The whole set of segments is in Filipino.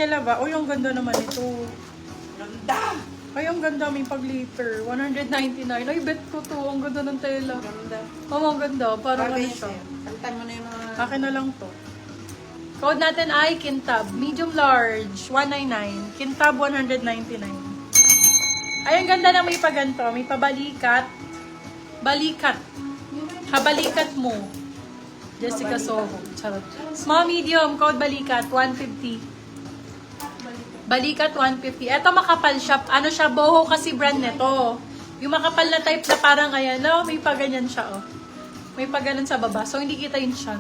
nila ba? Uy, ang ganda naman ito. Ganda! Ay, ang ganda. May pag-liter. 199. Ay, bet ko to. Ang ganda ng tela. Ganda. Oo, ang ganda. Parang ano Bagay siya. sa'yo. Palitan mo na yung mga... Akin na lang to. Code natin ay Kintab. Medium large, 199. Kintab, 199. Ay, ang ganda na may paganto. May pabalikat. Balikat. Habalikat mo. Jessica Soho. Charot. Small, medium. Code balikat, 150. Balikat, 150. Ito makapal siya. Ano siya? Boho kasi brand nito. Yung makapal na type na parang ayan. No? May paganyan siya, oh. May paganan sa baba. So, hindi kita yun siya.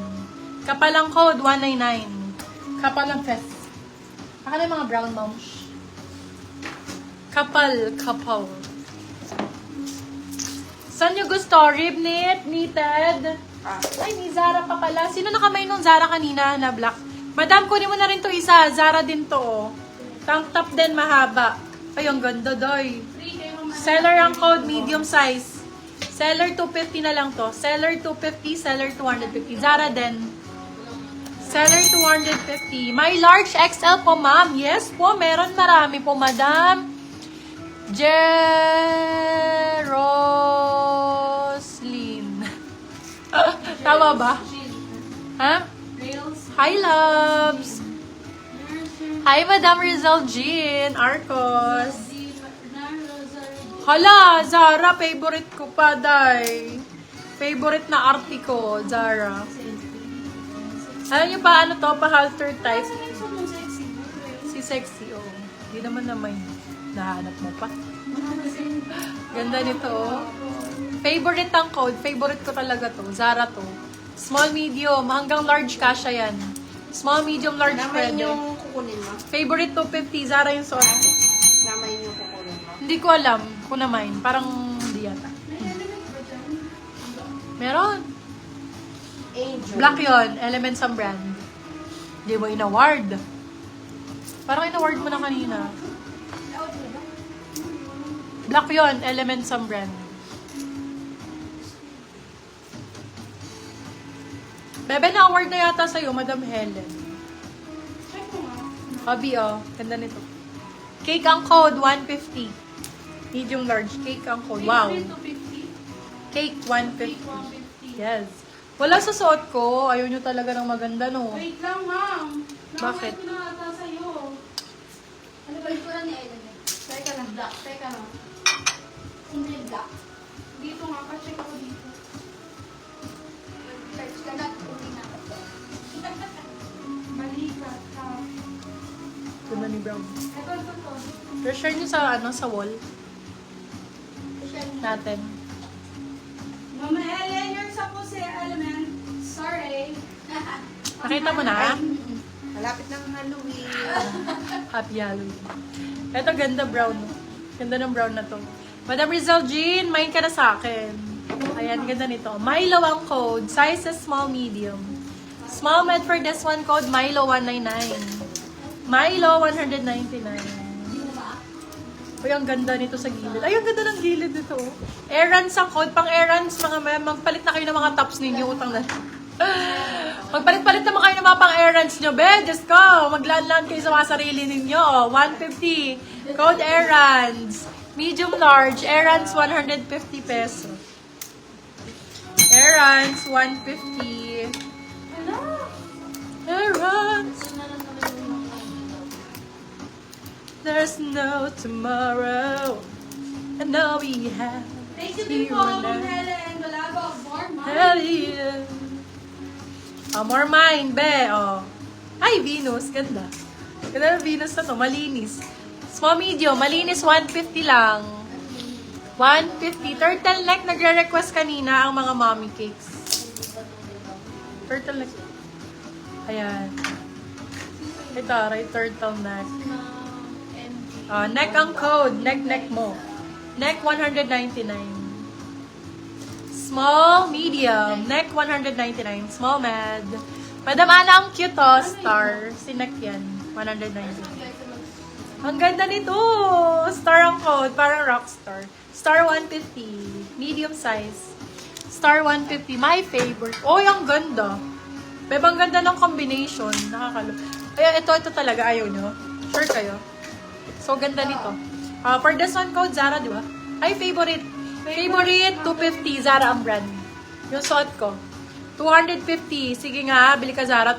Kapalang code, 199. Kapalang fest. Akala yung mga brown moms. Kapal. Saan nyo gusto? Rib knit? Knitted? Ay, ni Zara pa pala. Sino nakamay nung Zara kanina na black? Madam, kunin mo na rin to isa. Zara din to, oh. Tank top din, mahaba. Ay, ang ganda, doy. Seller ang code, medium size. Seller 250 na lang to. Seller 250, seller 250. Zara din. Seller 250. May large XL po, ma'am. Yes po, meron marami po, madam. Jeroslyn. Tama ba? Ha? Hi, loves. Hi, Madam Rizal Jean. Arcos. Hala, Zara. Favorite ko pa, day. Favorite na arte ko, Zara. Alam niyo pa, ano to? Pa-halter type. Si sexy, oh. Hindi naman nahanap mo pa. Ganda nito, oh. Favorite ang code. Favorite ko talaga to. Zara to. Small, medium. Hanggang large kasha yan. Small, medium, large Namay pwede. yung kukunin mo. Favorite 250. Zara yung suot ko. Namay yung kukunin mo. Hindi ko alam kung na mine. Parang hindi yata. Meron. Angel. Black yon, Elements ang brand. Hindi mo in-award. Parang in-award mo na kanina. Black yon, Elements ang brand. Bebe, na-award na yata sa'yo, Madam Helen. Hobby, oh. Ganda nito. Cake ang code, 150. Medium large. Cake ang code. Wow. Cake, 150. Yes. Wala sa suot ko. Ayaw nyo talaga ng maganda, no? Wait lang, ma'am. Bakit? Nakawait ko na ata sa'yo. Ano ba ito ni Ellen? Teka lang, black. Teka lang. Hindi black. Dito nga, pa-check ako dito. Search ka na, uli na. Balikat ka. Ito na ni Brown. Ito. Share nyo sa, sa wall natin. Mama Ellen, you're sa Pussy Element. Sorry. Nakita mo na? Malapit ng Halloween. Happy Halloween. Ito, ganda brown. Ganda ng brown na to. Madam Rizal Jean, main ka na sa akin. Ayan, ganda nito. Milo ang code. Sizes small, medium. Small med for this one code, Milo 199. Milo 199. Uy, ang ganda nito sa gilid. Ay, ang ganda ng gilid nito. Errands ang code. Pang errands, mga magpalit na kayo ng mga tops ninyo. Utang na. Magpalit-palit naman kayo ng mga pang errands nyo. Be, just go. Maglaan-laan kayo sa mga sarili ninyo. 150. Code errands. Medium large. Errands, 150 pesos. Errands, 150. Errands. There's no tomorrow. And now we have Thank you din po, Ma'am Helen. Wala ba? More money. hell yeah. Oh, more mine, be. Oh. Ay, Venus. Ganda. Ganda ng Venus na to. Malinis. Small, medium. Malinis, 150 lang. 150. Turtleneck. Nagre-request kanina ang mga mommy cakes. Turtleneck. Ayan. Ito, right, turtleneck. Neck ang code. Neck mo. Neck, 199. Small, medium. Neck, 199. Small, med. Madam Ana, ang cute, oh. Star. Sinek yan. 199. Ang ganda nito. Star ang code. Parang rockstar. Star 150. Medium size. Star 150. My favorite. Oh, ang ganda. Bebang ganda ng combination. Nakakalo. Ay, ito talaga. Ayaw nyo. Sure kayo? So, ganda nito. For discount code, Zara, di ba? Ay, favorite. Favorite, 250, Zara ang brand. Yung suot ko. 250. Sige nga, bili ka Zara,